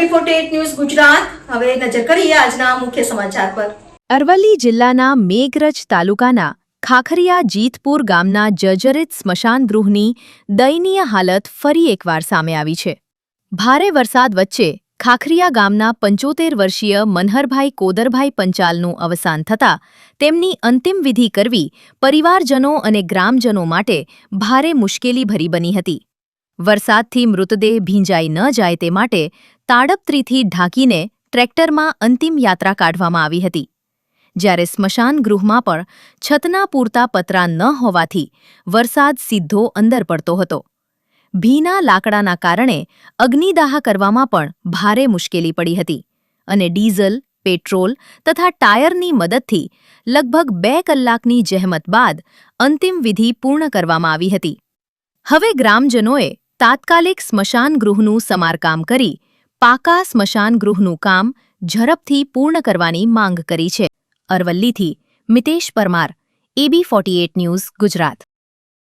ABI48 news Gujarat હવે નજર કરીએ આજના મુખ્ય સમાચાર પર। અરવલ્લી જિલ્લાના મેઘરજ તાલુકાના ખાખરિયા જીતપુર ગામના જર્જરિત સ્મશાન ગૃહની દયનીય હાલત ફરી એકવાર સામે આવી છે। ભારે વરસાદ વચ્ચે ખાખરિયા ગામના 75 વર્ષીય મનહરભાઈ કોદરભાઈ પંચાલનું અવસાન થતાં તેમની અંતિમ વિધિ કરવી પરિવારજનો અને ગ્રામજનો માટે ભારે મુશ્કેલીભરી બની હતી। વરસાદથી મૃતદેહ ભીંજાઈ ન જાય તે માટે તાડપત્રીથી ઢાંકીને ટ્રેક્ટરમાં અંતિમ યાત્રા કાઢવામાં આવી હતી, જ્યારે સ્મશાન ગૃહમાં પણ છતના પૂરતા પતરા ન હોવાથી વરસાદ સીધો અંદર પડતો હતો। ભીના લાકડાના કારણે અગ્નિદાહ કરવામાં પણ ભારે મુશ્કેલી પડી હતી અને ડીઝલ, પેટ્રોલ તથા ટાયરની મદદથી લગભગ 2 કલાકની જહેમત બાદ અંતિમ વિધિ પૂર્ણ કરવામાં આવી હતી। હવે ગ્રામજનોએ તાત્કાલિક સ્મશાન ગૃહનું સમારકામ કરી પાકા સ્મશાન ગૃહનું કામ ઝડપથી પૂર્ણ કરવાની માંગ કરી છે। અરવલ્લીથી મિતેશ પરમાર, AB48 ન્યૂઝ ગુજરાત।